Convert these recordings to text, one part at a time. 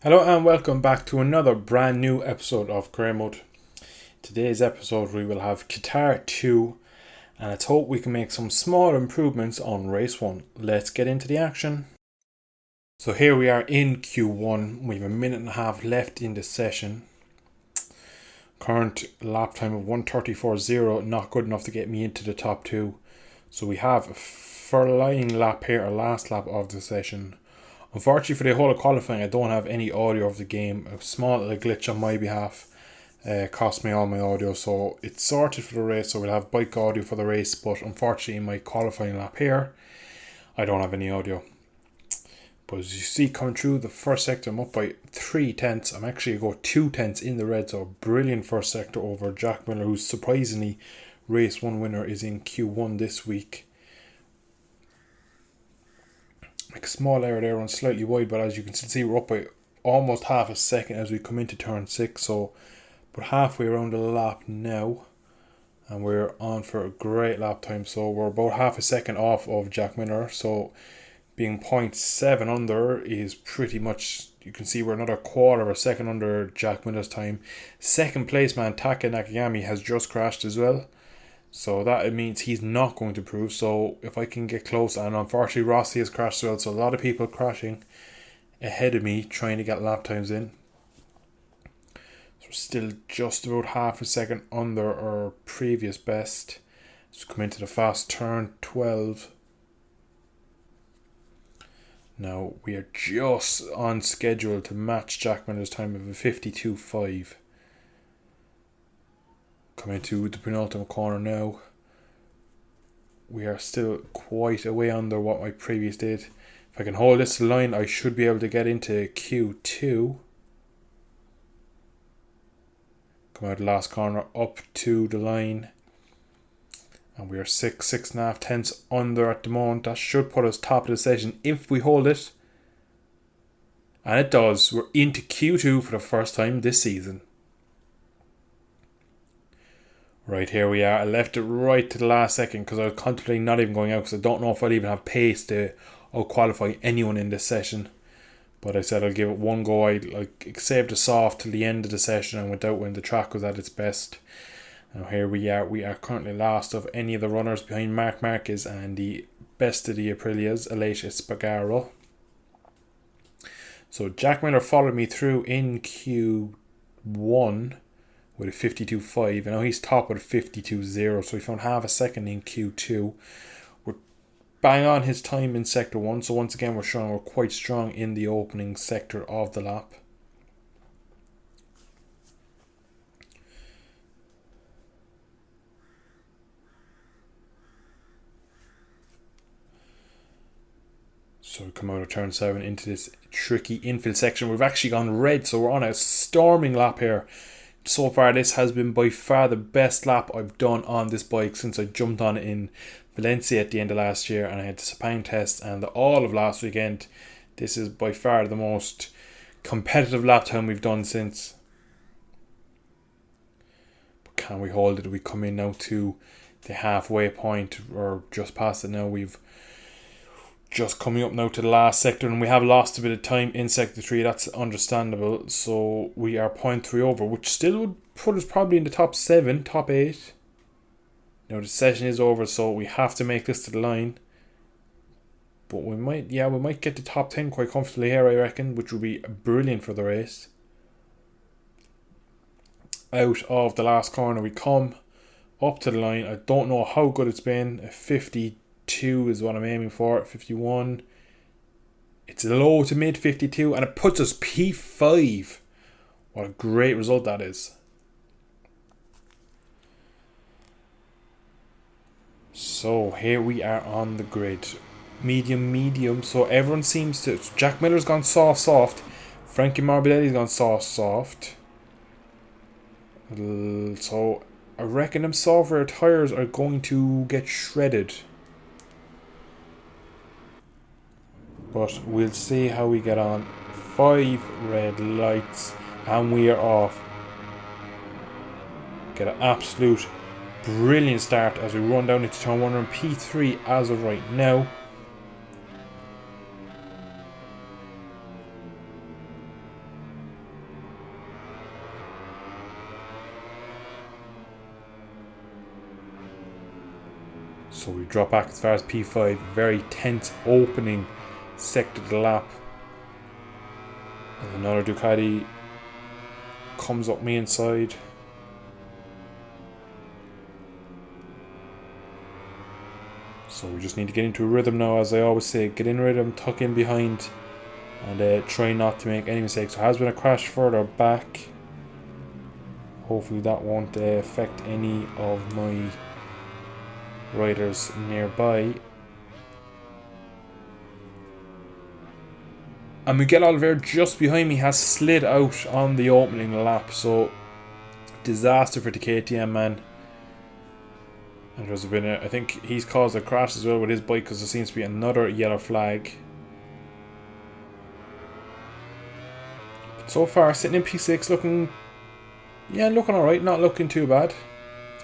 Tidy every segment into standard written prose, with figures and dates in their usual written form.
Hello and welcome back to another brand new episode of Career Mode. Today's episode we will have Qatar 2 and let's hope we can make some small improvements on race 1. Let's get into the action. So here we are in Q1. We have a minute and a half left in the session. Current lap time of 1:34.0, not good enough to get me into the top 2. So we have a flying lap here, our last lap of the session. Unfortunately for the whole of qualifying, I don't have any audio of the game. A small little glitch on my behalf cost me all my audio, so it's sorted for the race. So we'll have bike audio for the race, but unfortunately in my qualifying lap here, I don't have any audio. But as you see coming through the first sector, I'm up by 3 tenths. I'm actually going to go 2 tenths in the red, so brilliant first sector over Jack Miller, who's surprisingly race 1 winner, is in Q1 this week. Like a small error there on slightly wide, but as you can see we're up by almost half a second as we come into turn 6, so we're halfway around the lap now and we're on for a great lap time. So we're about half a second off of Jack Miller, so being 0.7 under is pretty much, you can see we're another quarter of a second under Jack Miller's time. Second place man Taka Nakagami has just crashed as well, so that means he's not going to improve. So if I can get close, and unfortunately Rossi has crashed as well, so a lot of people crashing ahead of me trying to get lap times in. So we're still just about half a second under our previous best. So come into the fast turn 12. Now we are just on schedule to match Jack Miller's time of a 52.5. Coming into the penultimate corner now. We are still quite a way under what my previous did. If I can hold this line, I should be able to get into Q2. Come out the last corner up to the line. And we are 6.5 tenths under at the moment. That should put us top of the session if we hold it. And it does. We're into Q2 for the first time this season. Right, here we are. I left it right to the last second because I was contemplating not even going out because I don't know if I'll even have pace to out-qualify anyone in this session. But I said I'll give it one go. I saved the soft till the end of the session and went out when the track was at its best. Now here we are. We are currently last of any of the runners behind Marc Marquez and the best of the Aprilias, Aleix Espargaro. So Jack Miller followed me through in Q1 with a 52.5, and now he's top with a 52.0, so he found half a second in Q2. We're bang on his time in sector 1, so once again we're showing we're quite strong in the opening sector of the lap. So we come out of turn 7 into this tricky infield section. We've actually gone red, so we're on a storming lap here. So far this has been by far the best lap I've done on this bike since I jumped on it in Valencia at the end of last year, and I had the Sepang test and all of last weekend. This is by far the most competitive lap time we've done since. But can we hold it? We come in now to the halfway point, or just past it now. We've just coming up now to the last sector, and we have lost a bit of time in sector 3. That's understandable. So we are 0.3 over, which still would put us probably in the top 7, top 8. Now the session is over, so we have to make this to the line. But we might get the top 10 quite comfortably here, I reckon, which would be brilliant for the race. Out of the last corner we come up to the line. I don't know how good it's been. A 52 is what I'm aiming for. 51. It's low to mid 52, and it puts us P5. What a great result that is. So here we are on the grid. Medium. So everyone seems to... Jack Miller's gone soft. Frankie Morbidelli's gone soft. So I reckon them software tyres are going to get shredded. But we'll see how we get on. 5 red lights and we are off. Get an absolute brilliant start as we run down into turn 1 on P3 as of right now. So we drop back as far as P5. Very tense opening sector of the lap. And another Ducati comes up me inside. So we just need to get into a rhythm now, as I always say. Get in rhythm, tuck in behind, and try not to make any mistakes. There has been a crash further back. Hopefully that won't affect any of my riders nearby. And Miguel Oliveira just behind me has slid out on the opening lap, so disaster for the KTM man. And there's been I think he's caused a crash as well with his bike, because there seems to be another yellow flag. But so far, sitting in P6, looking alright, not looking too bad.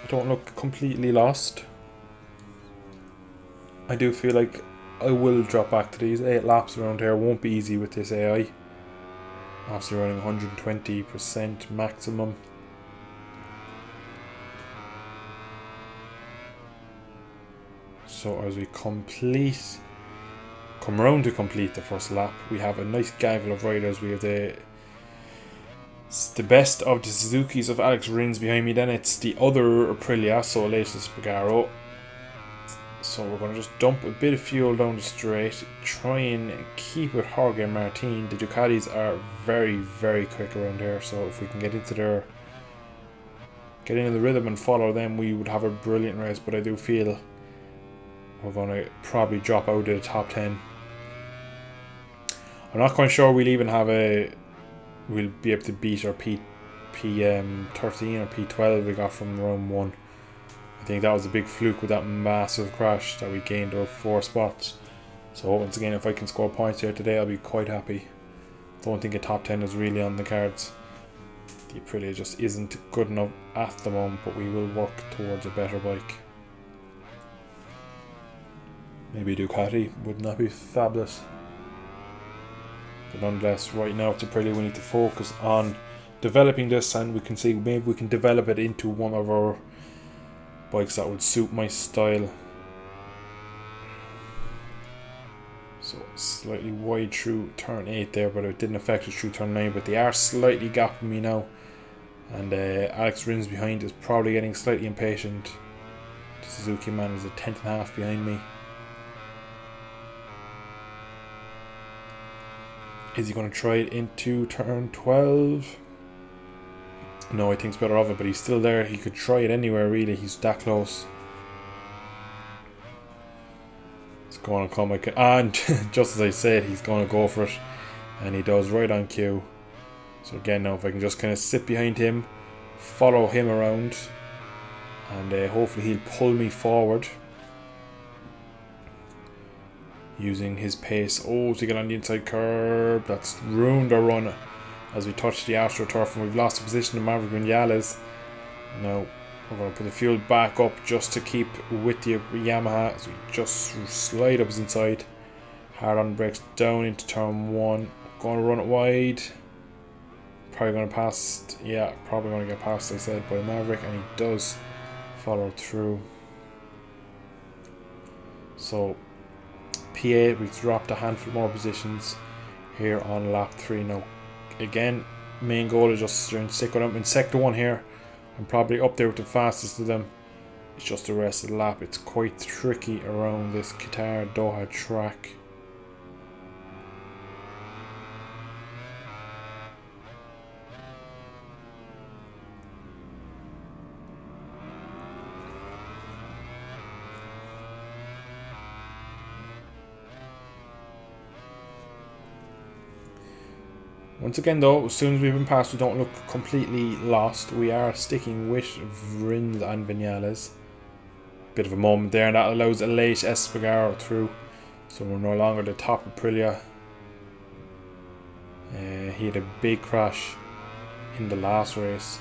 I don't look completely lost. I do feel like I will drop back to these 8 laps around here. Won't be easy with this AI. Obviously running 120% maximum. So as we come around to complete the first lap, we have a nice gaggle of riders. We have the best of the Suzukis of Alex Rins behind me. Then it's the other Aprilia, so latest Pagaro. So we're going to just dump a bit of fuel down the straight, try and keep it Jorge Martin. The Ducatis are very, very quick around here, so if we can get into the rhythm and follow them, we would have a brilliant race. But I do feel we're going to probably drop out of the top 10. I'm not quite sure we'll be able to beat our P13 or P12 we got from round 1. I think that was a big fluke with that massive crash that we gained our 4 spots. So once again, if I can score points here today, I'll be quite happy. Don't think a top 10 is really on the cards. The Aprilia just isn't good enough at the moment, but we will work towards a better bike. Maybe Ducati would not be fabulous. But nonetheless, right now it's Aprilia. We need to focus on developing this, and we can see maybe we can develop it into one of our bikes that would suit my style. So slightly wide through turn 8 there, but it didn't affect us through turn 9. But they are slightly gapping me now, and Alex Rins behind is probably getting slightly impatient. The Suzuki man is a tenth and a half behind me. Is he going to try it into turn 12? No, I think it's better of it, but he's still there. He could try it anywhere, really. He's that close. It's going to come. And just as I said, he's going to go for it. And he does, right on cue. So again, now if I can just kind of sit behind him, follow him around, and hopefully he'll pull me forward using his pace. Oh, to get on the inside curb. That's ruined our run as we touch the AstroTurf, and we've lost the position to Maverick Vinales. Now we're going to put the fuel back up just to keep with the Yamaha as we just slide up his inside. Hard on the brakes down into turn 1. Going to run it wide. Probably going to pass. Yeah, probably going to get passed, I said, by Maverick, and he does follow through. So P8, we've dropped a handful more positions here on lap 3 now. Again, main goal is just to stick with them. In sector 1 here, I'm probably up there with the fastest of them. It's just the rest of the lap. It's quite tricky around this Qatar Doha track. Once again though, as soon as we've been past, we don't look completely lost. We are sticking with Rins and Vinales. Bit of a moment there, and that allows a late Espargaro through. So we're no longer the top of Aprilia. He had a big crash in the last race.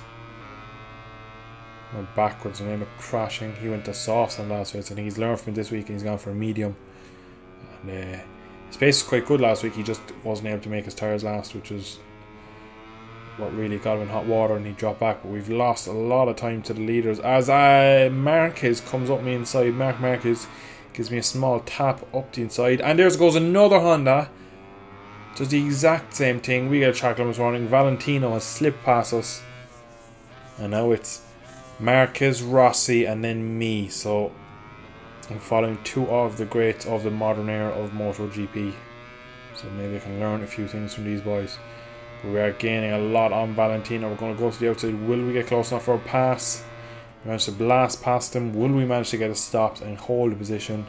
Went backwards and ended up crashing. He went to softs on the last race. I think he's learned from it this week and he's gone for a medium. And his pace was quite good last week. He just wasn't able to make his tyres last, which was what really got him in hot water, and he dropped back. But we've lost a lot of time to the leaders as Marquez comes up me inside. Marquez gives me a small tap up the inside, and there goes another Honda. Does the exact same thing. We get a track limit warning. Valentino has slipped past us, and now it's Marquez, Rossi, and then me. So I'm following two of the greats of the modern era of MotoGP. So maybe I can learn a few things from these boys. But we are gaining a lot on Valentino. We're going to go to the outside. Will we get close enough for a pass? We managed to blast past him. Will we manage to get it stopped and hold the position?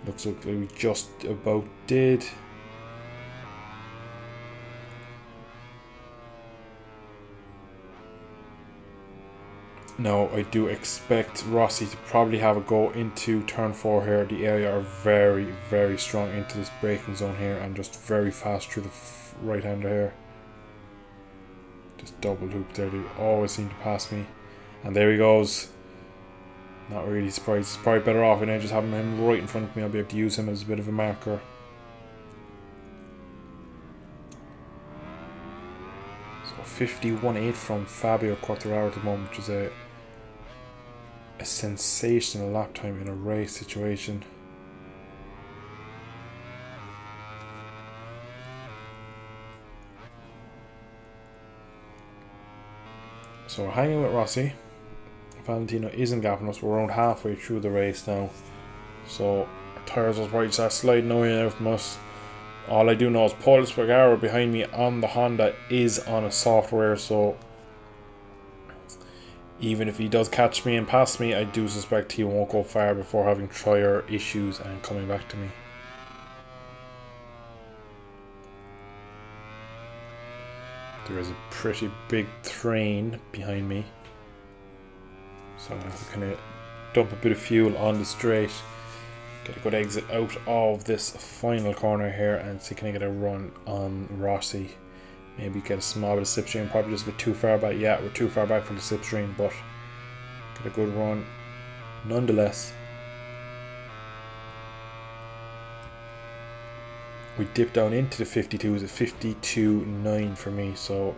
Looks like we just about did. Now, I do expect Rossi to probably have a go into turn 4 here. The area are very, very strong into this braking zone here, and just very fast through the right-hander here. Just double hoop there. They always seem to pass me. And there he goes. Not really surprised. He's probably better off, and I just having him right in front of me. I'll be able to use him as a bit of a marker. So 51.8 from Fabio Quartararo at the moment, which is a sensational lap time in a race situation. So we're hanging with Rossi. Valentino isn't gapping us. We're around halfway through the race now. So our tyres will probably start sliding away now from us. All I do know is Paul Espargaro behind me on the Honda is on a software, so even if he does catch me and pass me, I do suspect he won't go far before having tyre issues and coming back to me. There is a pretty big train behind me, so I'm going to have to kind of dump a bit of fuel on the straight, get a good exit out of this final corner here, and see can I get a run on Rossi. Maybe get a small bit of slipstream, probably just a bit too far back. Yeah, we're too far back for the slipstream, but get a good run nonetheless. We dipped down into the 52s at 52.9 for me, so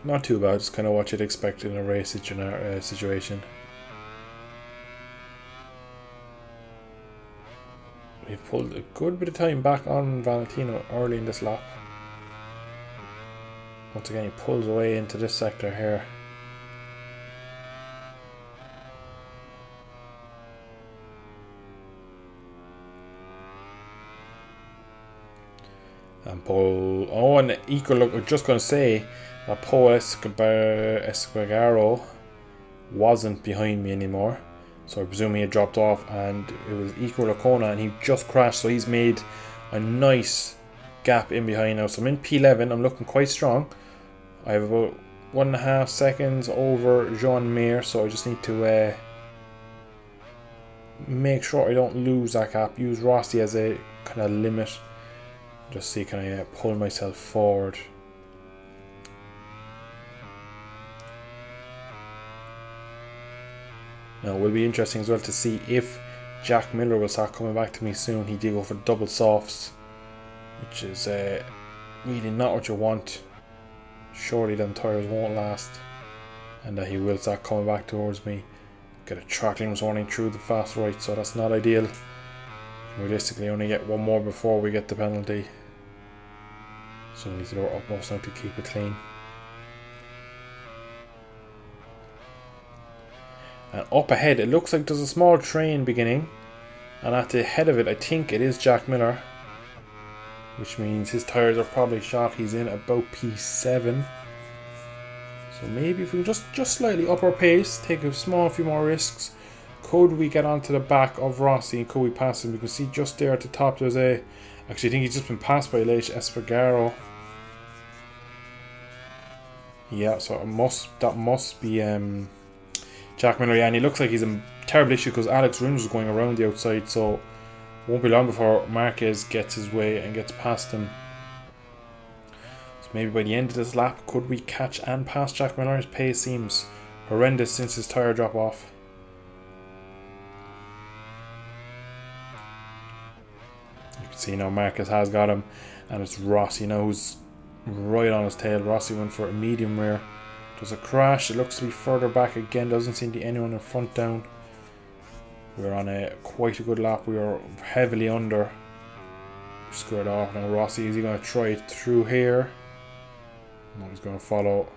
not too bad. Just kind of what you'd expect in a race situation. We've pulled a good bit of time back on Valentino early in this lap. Once again, he pulls away into this sector here. And Paul... Oh, and equal look, I'm just going to say that Paul Espargaro wasn't behind me anymore. So I presume he had dropped off, and it was equal Lacona, and he just crashed. So he's made a nice gap in behind now. So I'm in P11. I'm looking quite strong. I have about 1.5 seconds over Jean Mir, so I just need to make sure I don't lose that gap. Use Rossi as a kind of limit. Just see can I pull myself forward. Now it will be interesting as well to see if Jack Miller will start coming back to me soon. He did go for double softs, which is really not what you want. Surely them tyres won't last, and that he will start coming back towards me. Get a track limits warning through the fast right, so that's not ideal. Realistically only get one more before we get the penalty, so we need to do our utmost now to keep it clean. And up ahead it looks like there's a small train beginning, and at the head of it I think it is Jack Miller, which means his tyres are probably shot. He's in about P7. So maybe if we just slightly up our pace, take a few more risks, could we get onto the back of Rossi and could we pass him? You can see just there at the top there's a... Actually I think he's just been passed by Leish Espargaro. Yeah, so that must be Jack Miller. Yeah, and he looks like he's in terrible issue because Alex Rins was going around the outside, so won't be long before Marquez gets his way and gets past him. So maybe by the end of this lap, could we catch and pass Jack Miller? His pace seems horrendous since his tyre drop off. You can see now Marquez has got him, and it's Rossi now who's right on his tail. Rossi went for a medium rear. There's a crash. It looks to be further back again. Doesn't seem to be anyone in front down. We're on quite a good lap. We are heavily under. Squared off. Now Rossi, is he going to try it through here? No, he's going to follow.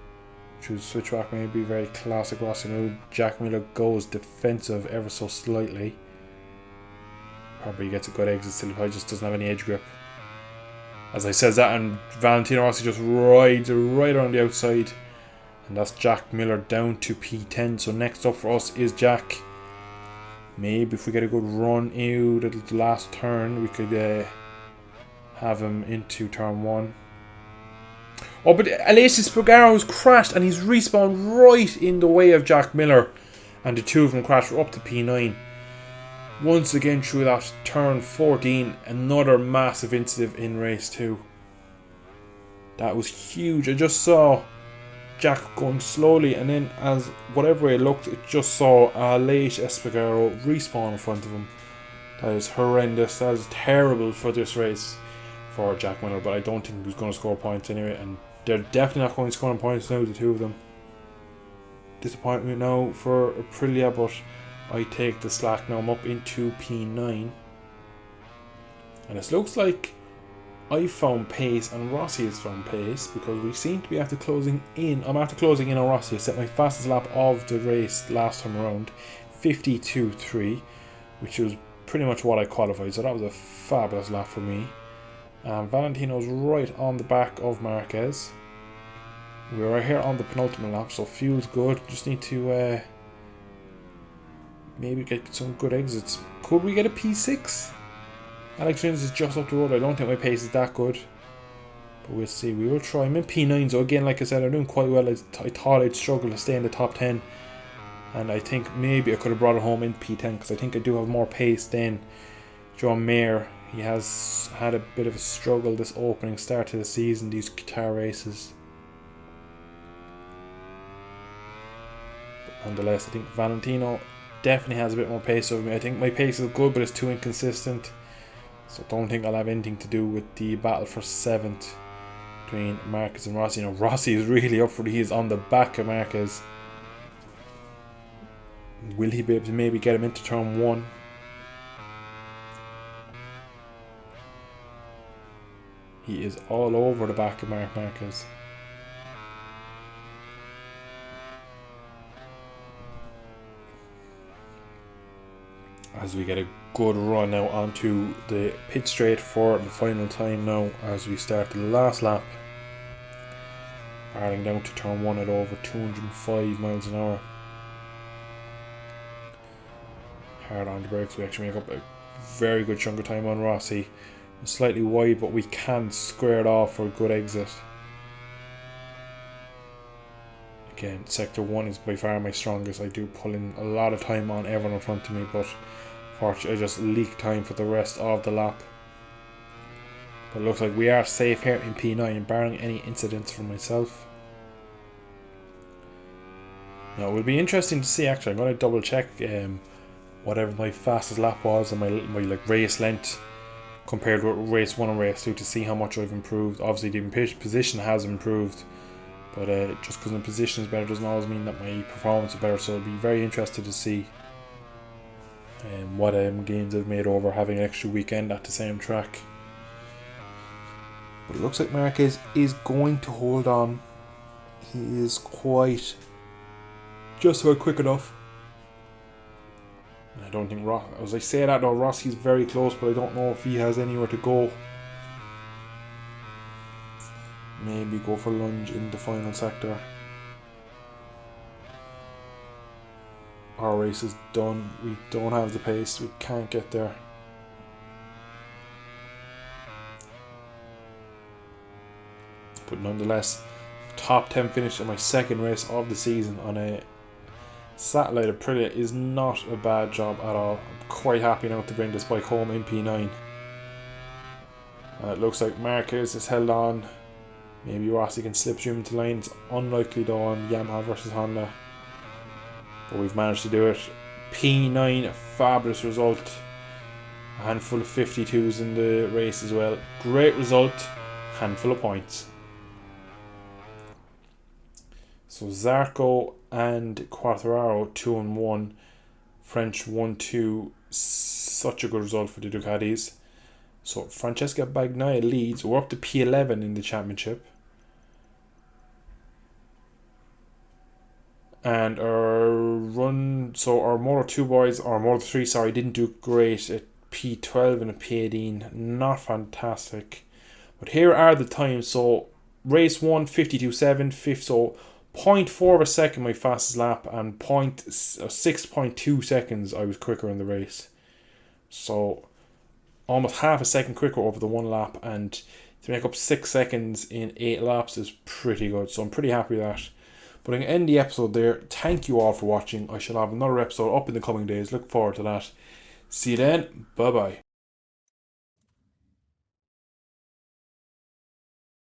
Choose switchback, maybe. Very classic Rossi. Now Jack Miller goes defensive ever so slightly. Probably gets a good exit still. Probably just doesn't have any edge grip. As I said that, and Valentino Rossi just rides right around the outside. And that's Jack Miller down to P10. So next up for us is Jack. Maybe if we get a good run out at the last turn, we could have him into turn 1. Oh, but Aleix Espargaro's crashed and he's respawned right in the way of Jack Miller. And the two of them crashed. We're up to P9. Once again through that turn 14, another massive incident in race 2. That was huge. I just saw Jack going slowly, and then as whatever way it looked, it just saw Aleix Espargaro respawn in front of him. That is horrendous. That is terrible for this race for Jack Miller, but I don't think he's going to score points anyway, and they're definitely not going to score points now, the two of them. Disappointment now for Aprilia, but I take the slack now. I'm up into P9, and it looks like I found pace and Rossi has found pace, because we seem to be after closing in. I'm after closing in on Rossi. I set my fastest lap of the race last time around, 52.3, which was pretty much what I qualified, so that was a fabulous lap for me. Valentino's right on the back of Marquez. We're right here on the penultimate lap, so fuel's good. Just need to maybe get some good exits. Could we get a P6? Alex Rins is just up the road. I don't think my pace is that good, but we'll see. We will try. I'm in P9, so again, like I said, I'm doing quite well. I thought I'd struggle to stay in the top 10, and I think maybe I could have brought it home in P10, because I think I do have more pace than John Mayer. He has had a bit of a struggle this opening start to the season, these Qatar races. But nonetheless, I think Valentino definitely has a bit more pace over me. I think my pace is good, but it's too inconsistent. So I don't think I'll have anything to do with the battle for 7th between Marquez and Rossi. You know, Rossi is really up for it. He is on the back of Marquez. Will he be able to maybe get him into turn 1? He is all over the back of Marquez. As we get a good run now onto the pit straight for the final time now, as we start the last lap. Barreling down to turn 1 at over 205 miles an hour. Hard on the brakes. We actually make up a very good chunk of time on Rossi. Slightly wide, but we can square it off for a good exit. Again, sector 1 is by far my strongest. I do pull in a lot of time on everyone in front of me, but unfortunately I just leak time for the rest of the lap. But it looks like we are safe here in P9, barring any incidents for myself. Now it will be interesting to see. Actually, I'm going to double check whatever my fastest lap was and my like race length compared with race 1 and race 2 to see how much I've improved. Obviously the position has improved, but just because the position is better doesn't always mean that my performance is better. So I'll be very interested to see what gains I've made over having an extra weekend at the same track. But it looks like Marquez is going to hold on. He is quite just about quick enough. I don't think as I say that though, Rossi's very close, but I don't know if he has anywhere to go. Maybe go for lunge in the final sector. Our race is done. We don't have the pace. We can't get there. But nonetheless, top 10 finish in my second race of the season on a satellite Aprilia is not a bad job at all. I'm quite happy now to bring this bike home in P9. It looks like Marquez has held on. Maybe Rossi can slip through into line. It's unlikely though on Yamaha versus Honda. But we've managed to do it. P9, a fabulous result. A handful of 52s in the race as well. Great result. Handful of points. So Zarco and Quartararo 2-1, French 1-2. Such a good result for the Ducatis. So Francesca Bagnaia leads. We're up to P11 in the championship. And our Moto2 boys, or Moto3, sorry, didn't do great at P12 and a P18. Not fantastic. But here are the times. So race 1, 52.7, fifth, so 0.4 of a second my fastest lap, and 6.2 seconds I was quicker in the race. So almost half a second quicker over the one lap, and to make up 6 seconds in 8 laps is pretty good. So I'm pretty happy with that. But I'm going to end the episode there. Thank you all for watching. I shall have another episode up in the coming days. Look forward to that. See you then. Bye bye.